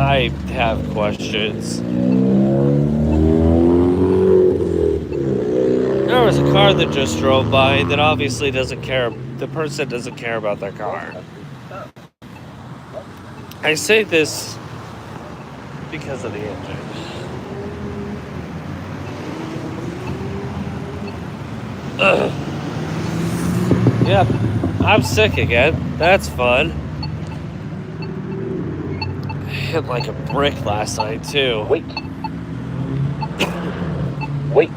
I have questions. There was a car that just drove by that obviously doesn't care. The person doesn't care about their car. I say this because of the engine. Ugh. Yep, I'm sick again. That's fun. Hit like a brick last night too. Wait. Wait.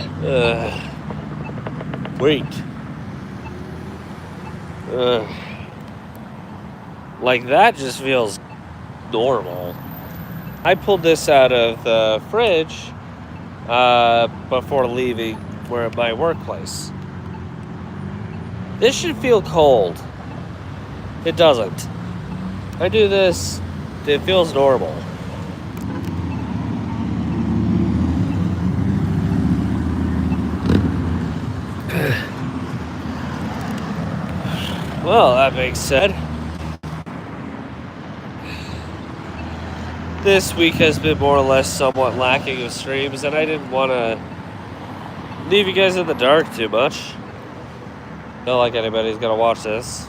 Wait. Like that just feels normal. I pulled this out of the fridge before leaving my workplace. This should feel cold. It doesn't. I do this, it feels normal. Well, that being said, this week has been more or less somewhat lacking of streams, and I didn't want to leave you guys in the dark too much. Not like anybody's gonna watch this.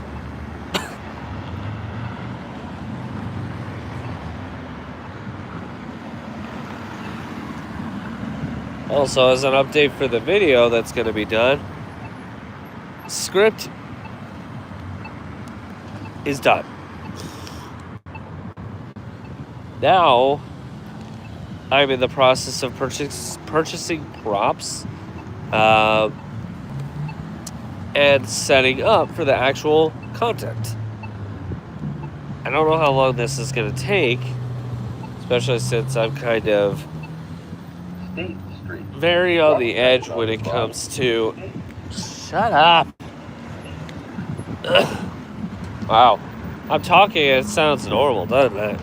Also, as an update for the video that's gonna be done, script is done. Now, I'm in the process of purchasing props and setting up for the actual content. I don't know how long this is going to take, especially since I'm kind of very on the edge when it comes to... Shut up! Ugh. Wow. I'm talking and it sounds normal, doesn't it?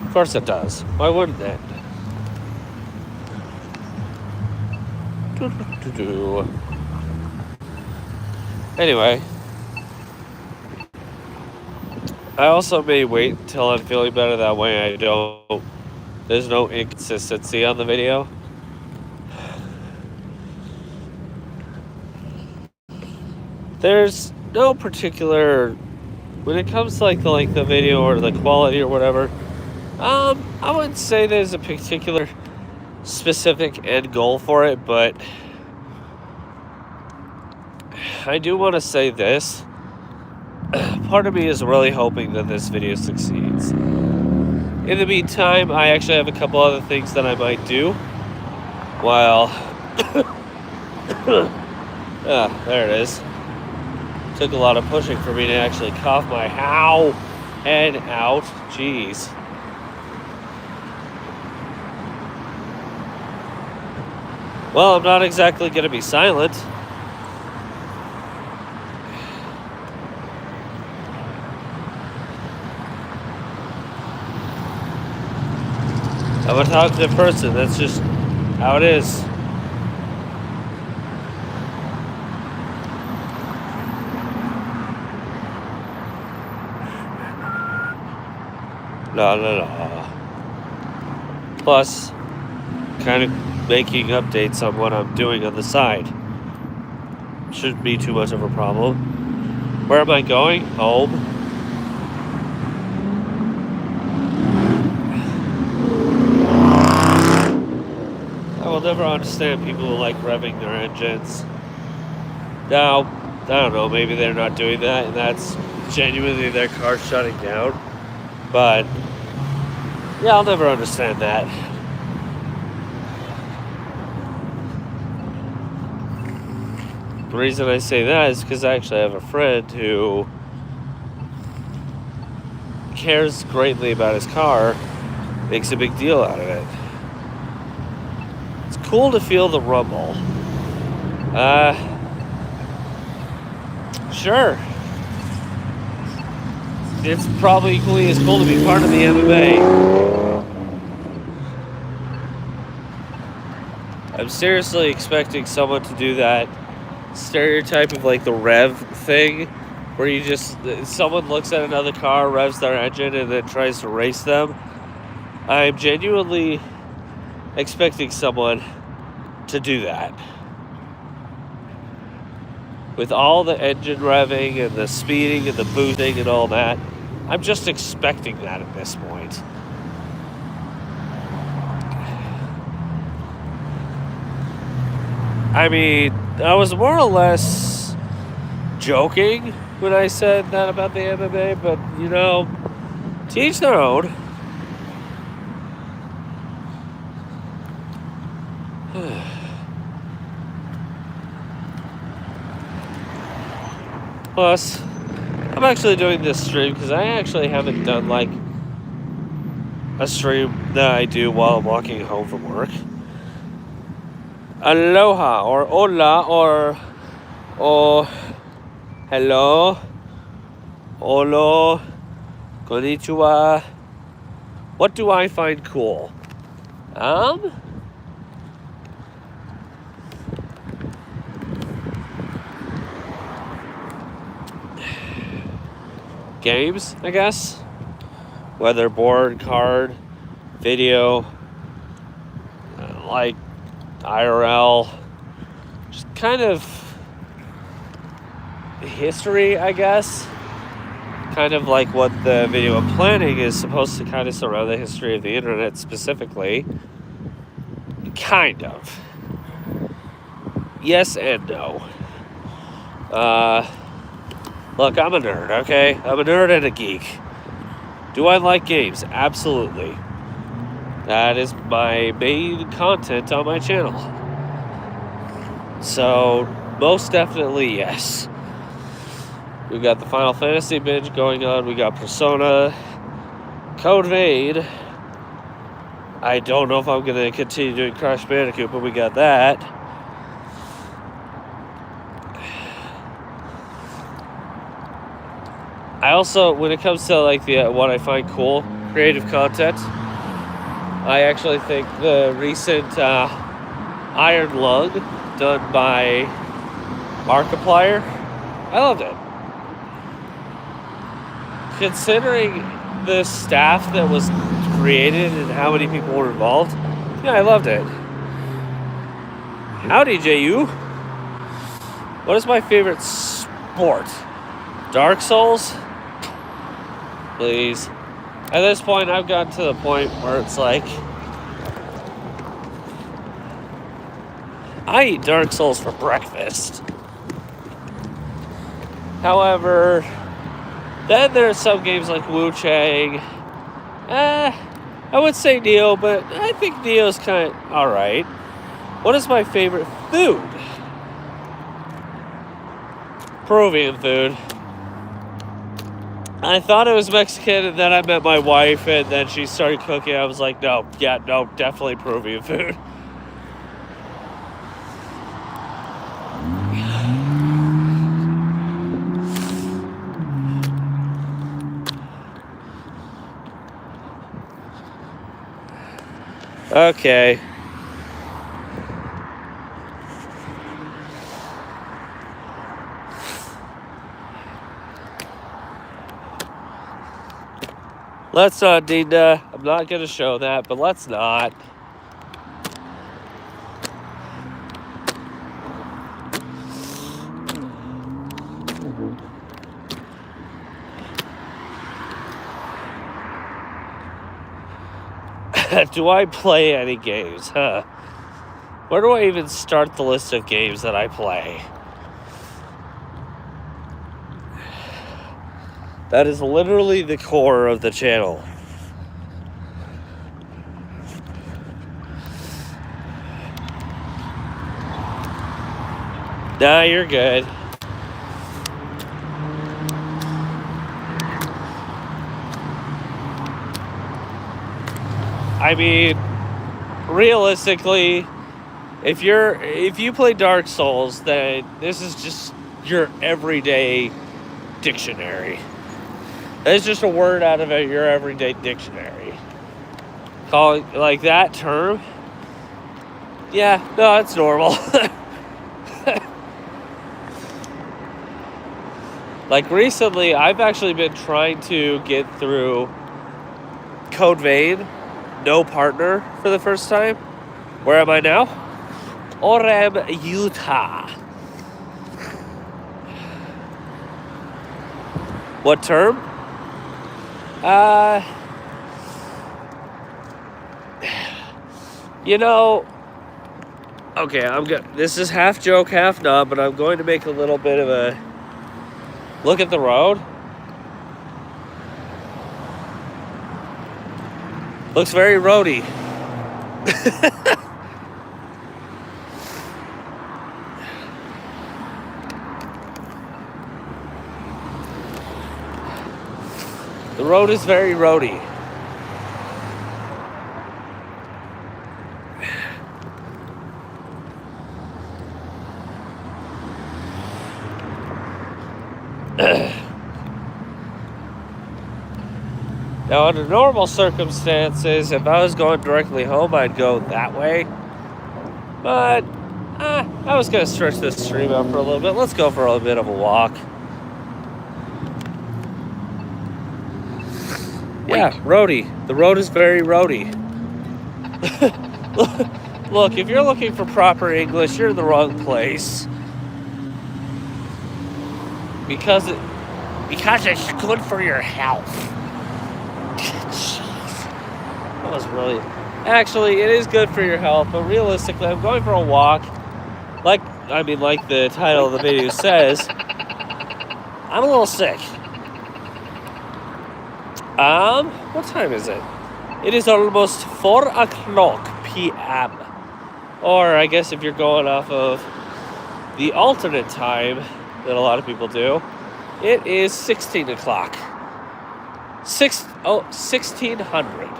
Of course it does. Why wouldn't it? Anyway. I also may wait until I'm feeling better, that way there's no inconsistency on the video. There's no particular, when it comes to like the video or the quality or whatever, I wouldn't say there's a particular specific end goal for it, but I do want to say this. Part of me is really hoping that this video succeeds. In the meantime, I actually have a couple other things that I might do while... there it is. Took a lot of pushing for me to actually cough my how and out. Jeez. Well, I'm not exactly going to be silent. I'm a talkative person. That's just how it is. La la la. Plus, kind of making updates on what I'm doing on the side. Shouldn't be too much of a problem. Where am I going? Home. I will never understand people who like revving their engines. Now, I don't know, maybe they're not doing that and that's genuinely their car shutting down. But, yeah, I'll never understand that. The reason I say that is because I actually have a friend who cares greatly about his car, makes a big deal out of it. It's cool to feel the rumble. Sure. It's probably equally as cool to be part of the MMA. I'm seriously expecting someone to do that stereotype of like the rev thing where you just someone looks at another car, revs their engine, and then tries to race them. I'm genuinely expecting someone to do that. With all the engine revving and the speeding and the boosting and all that, I'm just expecting that at this point. I mean, I was more or less joking when I said that about the MMA, but to each their own. Plus, I'm actually doing this stream because I actually haven't done like a stream that I do while I'm walking home from work. Aloha or hola or hello, olo, konnichiwa. What do I find cool? Games, I guess. Whether board, card, video, like IRL, just kind of history, I guess. Kind of like what the video I'm planning is supposed to kind of surround the history of the internet specifically. Kind of. Yes and no. Look, I'm a nerd, okay? I'm a nerd and a geek. Do I like games? Absolutely. That is my main content on my channel. So, most definitely yes. We've got the Final Fantasy binge going on. We got Persona. Code Vein. I don't know if I'm going to continue doing Crash Bandicoot, but we got that. I also, when it comes to like what I find cool, creative content, I actually think the recent Iron Lung done by Markiplier, I loved it. Considering the staff that was created and how many people were involved, yeah, I loved it. Howdy, JU. What is my favorite sport? Dark Souls? Please. At this point, I've gotten to the point where it's like, I eat Dark Souls for breakfast. However, then there are some games like Wu Chang. I would say Neo, but I think Neo's kind of alright. What is my favorite food? Peruvian food. I thought it was Mexican, and then I met my wife, and then she started cooking. I was like, no, definitely Peruvian food. Okay. Let's not, Dina. I'm not going to show that, but let's not. Do I play any games? Huh? Where do I even start the list of games that I play? That is literally the core of the channel. Nah, you're good. I mean, realistically, if you play Dark Souls, then this is just your everyday dictionary. It's just a word out of your everyday dictionary. Calling like that term? Yeah, no, it's normal. Like recently, I've actually been trying to get through Code Vein, no partner for the first time. Where am I now? Orem, Utah. What term? You know, okay, I'm good. This is half joke, half not, but I'm going to make a little bit of a look at the road. Looks very roady. The road is very roady. Now, under normal circumstances, if I was going directly home, I'd go that way. But I was going to stretch this stream out for a little bit. Let's go for a bit of a walk. Yeah, roady. The road is very roady. Look, if you're looking for proper English, you're in the wrong place. Because it's good for your health. Jeez. That was really... Actually, it is good for your health, but realistically, I'm going for a walk. Like the title of the video says, I'm a little sick. What time is it? It is almost 4 o'clock p.m. Or I guess if you're going off of the alternate time that a lot of people do, it is 16 o'clock. 1600.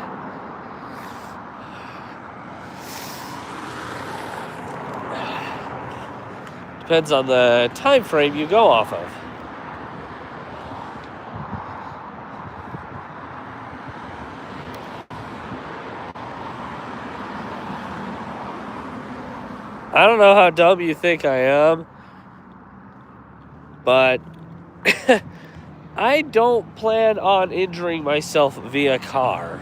Depends on the time frame you go off of. I don't know how dumb you think I am, but I don't plan on injuring myself via car.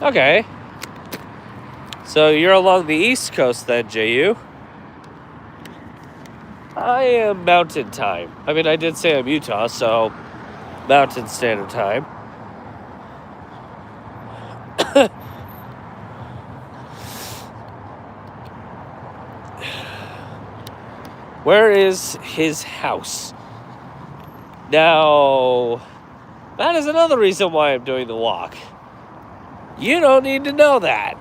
Okay. So you're along the East Coast then, JU? I am Mountain Time. I mean, I did say I'm Utah, so Mountain Standard Time. Where is his house? Now, that is another reason why I'm doing the walk. You don't need to know that.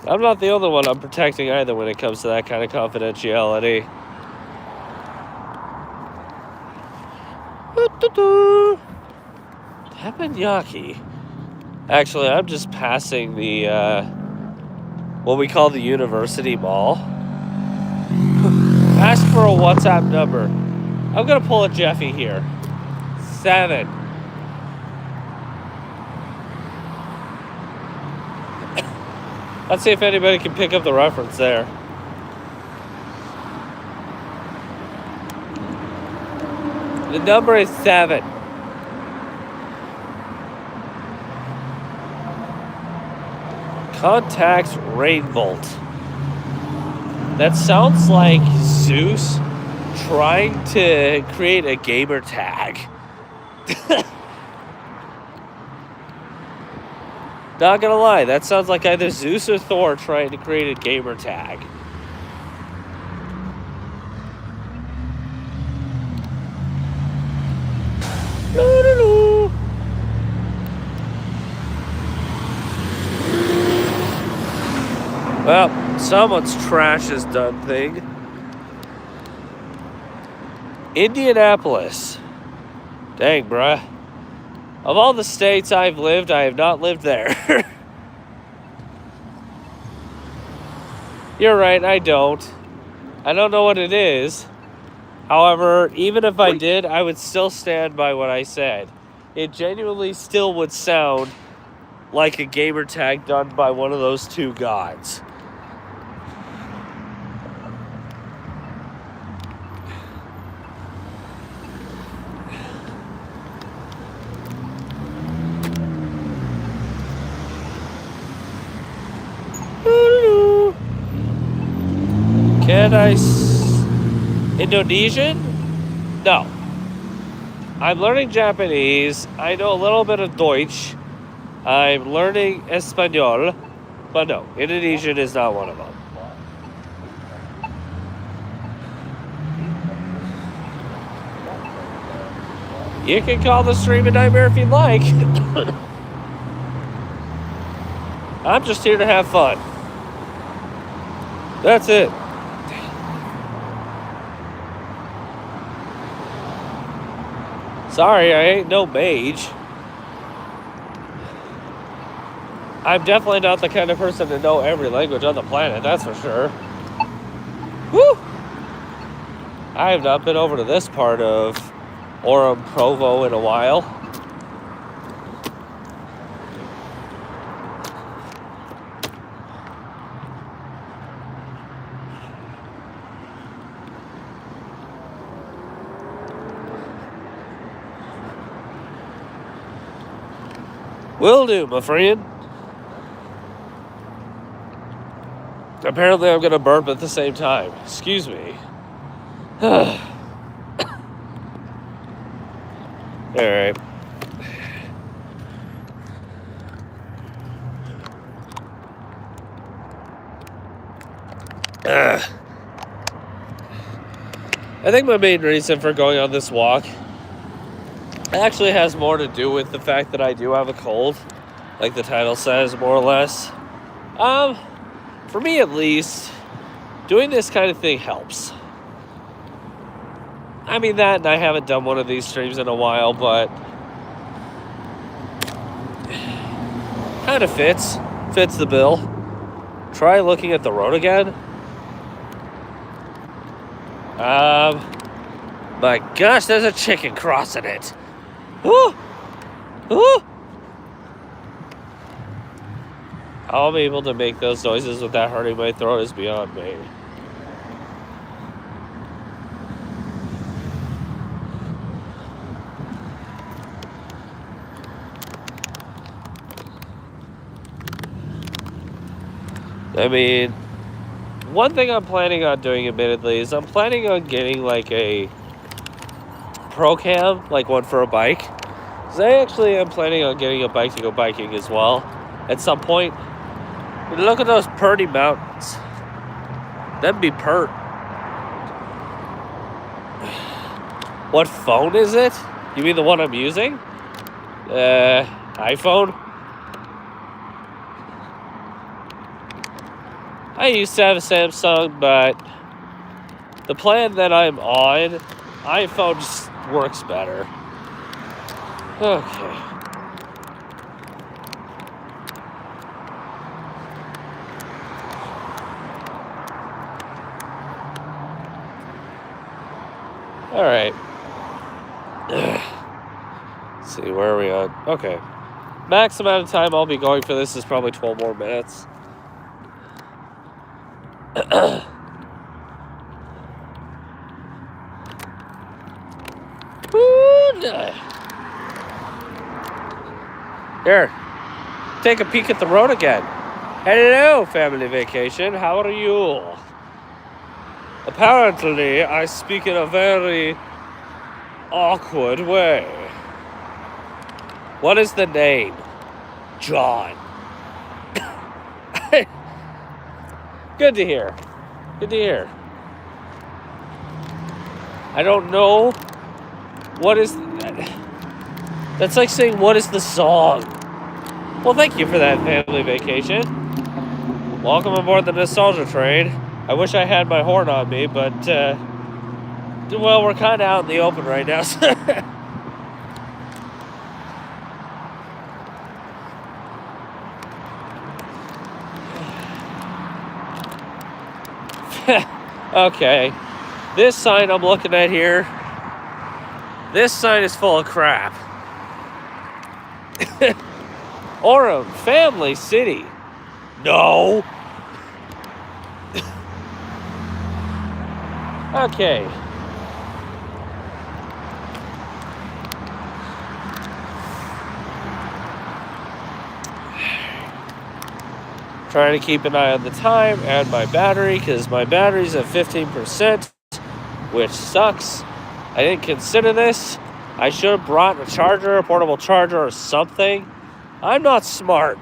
I'm not the only one I'm protecting either when it comes to that kind of confidentiality. Teppanyaki. Actually, I'm just passing the, what we call the University Mall. Ask for a WhatsApp number. I'm going to pull a Jeffy here. 7. Let's see if anybody can pick up the reference there. The number is 7. Contacts Rainvolt. That sounds like Zeus trying to create a gamer tag. Not gonna lie, that sounds like either Zeus or Thor trying to create a gamer tag. Well, someone's trash is done thing. Indianapolis. Dang, bruh. Of all the states I've lived, I have not lived there. You're right, I don't. I don't know what it is. However, even if I did, I would still stand by what I said. It genuinely still would sound like a gamer tag done by one of those two gods. Can I Indonesian? No. I'm learning Japanese. I know a little bit of Deutsch. I'm learning Espanol. But no, Indonesian is not one of them. You can call the stream a nightmare if you'd like. I'm just here to have fun. That's it. Sorry, I ain't no mage. I'm definitely not the kind of person to know every language on the planet, that's for sure. Woo! I have not been over to this part of Orem Provo in a while. Will do, my friend. Apparently I'm going to burp at the same time. Excuse me. Alright. I think my main reason for going on this walk actually has more to do with the fact that I do have a cold, like the title says, more or less. For me at least, doing this kind of thing helps. I mean that, and I haven't done one of these streams in a while, but kind of fits the bill. Try looking at the road again. My gosh, there's a chicken crossing it. Woo! Woo! How I'm able to make those noises without hurting my throat is beyond me. I mean, one thing I'm planning on doing, admittedly, is I'm planning on getting like a pro cam, like one for a bike. Because I actually am planning on getting a bike to go biking as well at some point. And look at those purty mountains. That'd be pert. What phone is it? You mean the one I'm using? iPhone? I used to have a Samsung, but the plan that I'm on, iPhone just works better. Okay. All right. Let's see, where are we on? Okay. Max amount of time I'll be going for this is probably 12 more minutes. Here, take a peek at the road again. Hello, family vacation. How are you? Apparently, I speak in a very awkward way. What is the name? John. Good to hear. Good to hear. I don't know. What is that? That's like saying, what is the song? Well, thank you for that, family vacation. Welcome aboard the nostalgia train. I wish I had my horn on me, but, well, we're kind of out in the open right now. So okay. This sign I'm looking at here, this sign is full of crap. Orem, Family City. No. Okay. Trying to keep an eye on the time and my battery, because my battery's at 15%, which sucks. I didn't consider this. I should have brought a charger, a portable charger, or something. I'm not smart.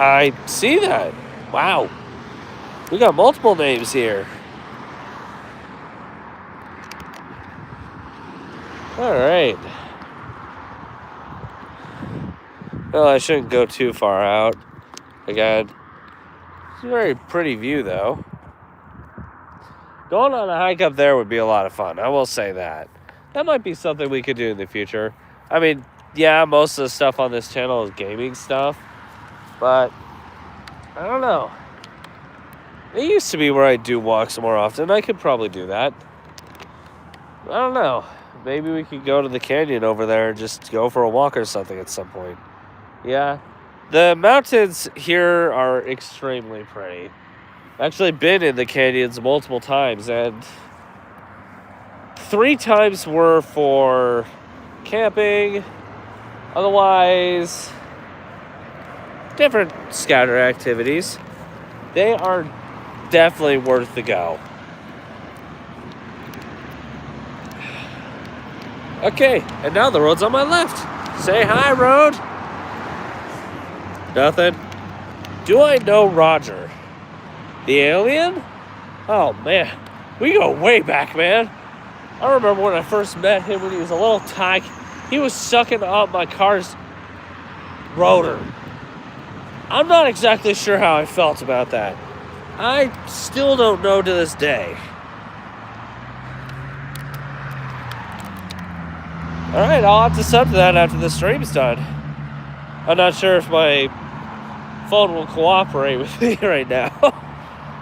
I see that. Wow. We got multiple names here. All right. Well, I shouldn't go too far out. Again, it's a very pretty view, though. Going on a hike up there would be a lot of fun. I will say that. That might be something we could do in the future. I mean, yeah, most of the stuff on this channel is gaming stuff. But, I don't know. It used to be where I do walks more often. I could probably do that. I don't know. Maybe we could go to the canyon over there and just go for a walk or something at some point. Yeah. The mountains here are extremely pretty. I've actually been in the canyons multiple times, and 3 times were for camping. Otherwise, different scatter activities. They are definitely worth the go. Okay, and now the road's on my left. Say hi, road. Nothing. Do I know Roger? The alien? Oh, man. We go way back, man. I remember when I first met him when he was a little tyke. He was sucking up my car's rotor. I'm not exactly sure how I felt about that. I still don't know to this day. Alright, I'll have to sub to that after the stream's done. I'm not sure if my phone will cooperate with me right now.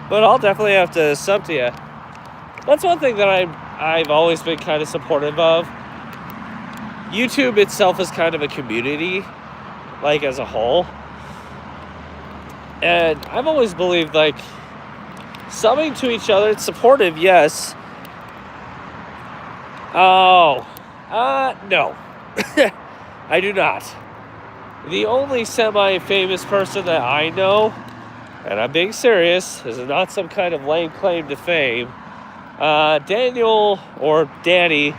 But I'll definitely have to sub to you. That's one thing that I've always been kind of supportive of. YouTube itself is kind of a community, like as a whole. And I've always believed, like, subbing to each other, it's supportive, yes. Oh, no. I do not. The only semi-famous person that I know, and I'm being serious, this is not some kind of lame claim to fame, Daniel, or Danny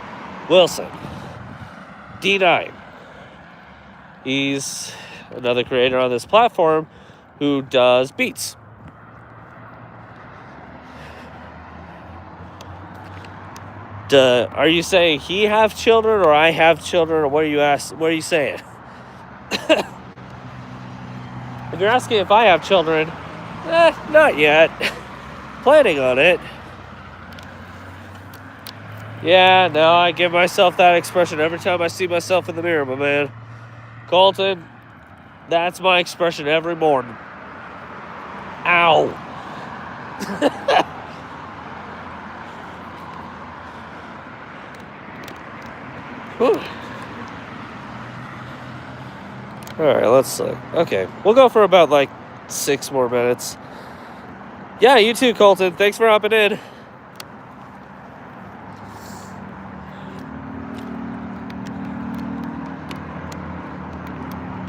Wilson. D9. He's another creator on this platform who does beats. Are you saying he have children, or I have children, or what are you saying? If you're asking if I have children, not yet. Planning on it. Yeah, no, I give myself that expression every time I see myself in the mirror, my man. Colton, that's my expression every morning. Ow. Alright, let's look. Okay, we'll go for about like 6 more minutes. Yeah, you too, Colton. Thanks for hopping in.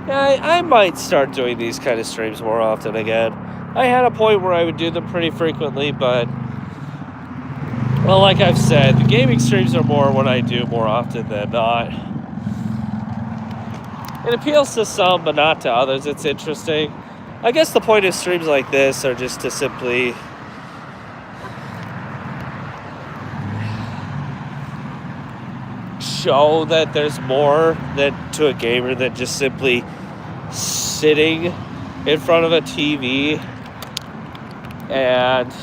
Yeah, I might start doing these kind of streams more often again. I had a point where I would do them pretty frequently, but, well, like I've said, the gaming streams are more what I do more often than not. It appeals to some, but not to others. It's interesting. I guess the point of streams like this are just to simply show that there's more to a gamer than just simply sitting in front of a TV and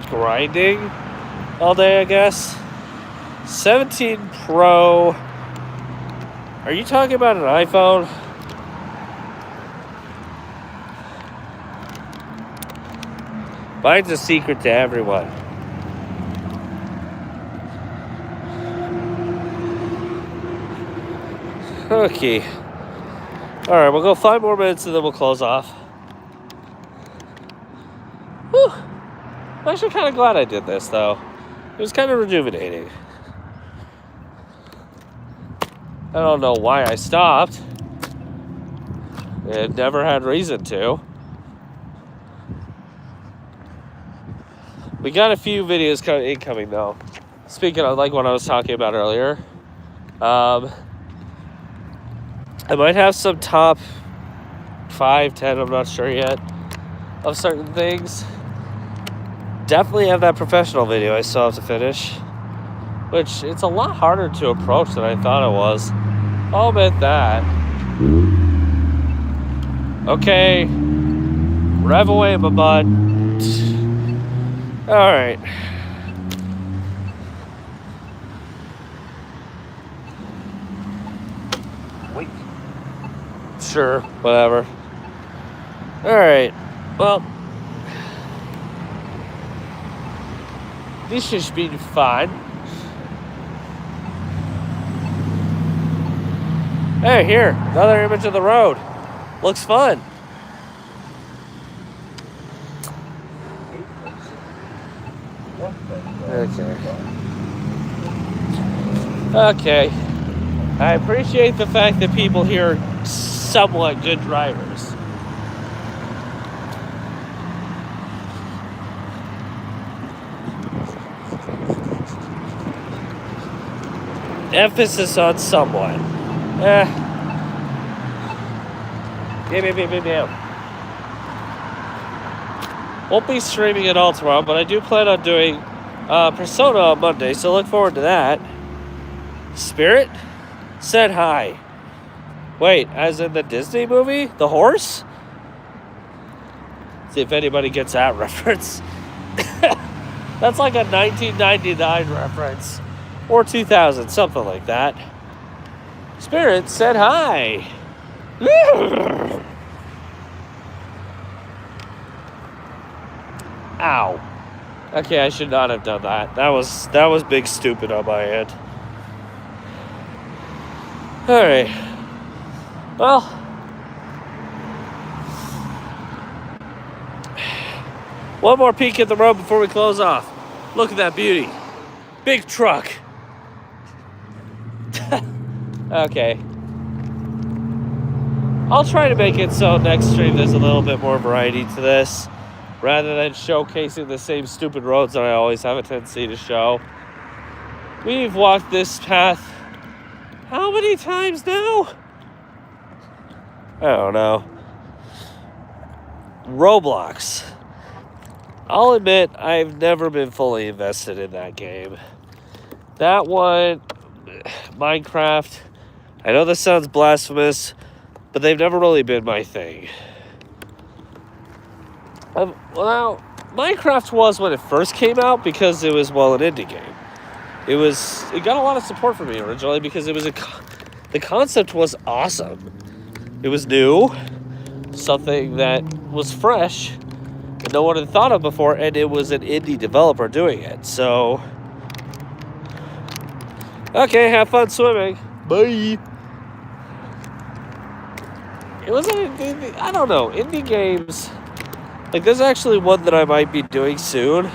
grinding all day, I guess. 17 Pro. Are you talking about an iPhone? Mine's a secret to everyone. Okay. Alright, we'll go 5 more minutes and then we'll close off. Whew. I'm actually kind of glad I did this, though. It was kind of rejuvenating. I don't know why I stopped. It never had reason to. We got a few videos incoming, though. Speaking of, like what I was talking about earlier, I might have some top 5, 10, I'm not sure yet, of certain things. Definitely have that professional video I still have to finish, which it's a lot harder to approach than I thought it was. I'll admit that. Okay, rev away, my bud. All right. Wait. Sure, whatever. All right. Well, this should be fun. Hey, here, another image of the road. Looks fun. Okay. I appreciate the fact that people here are somewhat good drivers. Emphasis on somewhat. Won't be streaming at all tomorrow, but I do plan on doing Persona on Monday, so look forward to that. Spirit said hi. Wait, as in the Disney movie? The horse? See if anybody gets that reference. That's like a 1999 reference. Or 2000, something like that. Spirit said hi. Ow. Okay, I should not have done that. That was big stupid on my end. Alright. Well. One more peek at the road before we close off. Look at that beauty. Big truck. Okay. I'll try to make it so next stream there's a little bit more variety to this, rather than showcasing the same stupid roads that I always have a tendency to show. We've walked this path how many times now? I don't know. Roblox. I'll admit I've never been fully invested in that game. That one, Minecraft, I know this sounds blasphemous, but they've never really been my thing. Well, Minecraft was when it first came out because it was, well, an indie game. It got a lot of support from me originally because it was the concept was awesome. It was new, something that was fresh, that no one had thought of before, and it was an indie developer doing it. So, okay, have fun swimming. Bye. It wasn't indie, I don't know, indie games. Like, there's actually one that I might be doing soon.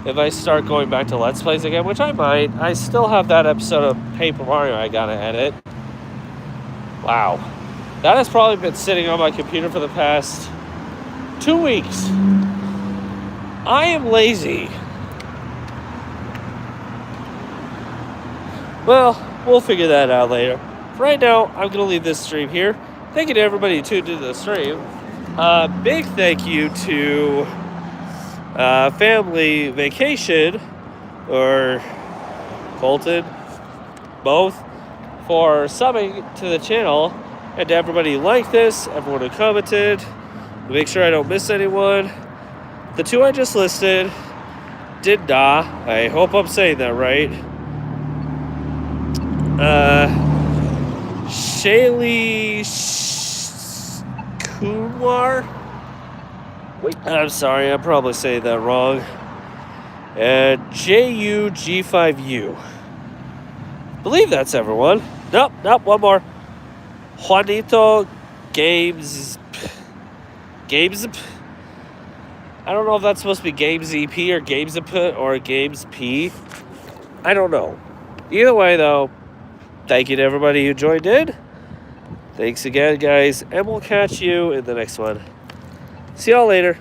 If I start going back to Let's Plays again, which I might. I still have that episode of Paper Mario I gotta edit. Wow. That has probably been sitting on my computer for the past 2 weeks. I am lazy. Well, we'll figure that out later. For right now, I'm going to leave this stream here. Thank you to everybody who tuned into the stream. Big thank you to Family Vacation, or Colton, both, for subbing to the channel, and to everybody who liked this, everyone who commented. Make sure I don't miss anyone. The 2 I just listed, Dinda, I hope I'm saying that right. Shaylee Kumar, I'm sorry, I'm probably saying that wrong. And JUG5U. Believe that's everyone. Nope, one more. Juanito Games. I don't know if that's supposed to be Games EP or Games Input or Games P. I don't know. Either way, though, thank you to everybody who joined in. Thanks again, guys, and we'll catch you in the next one. See y'all later.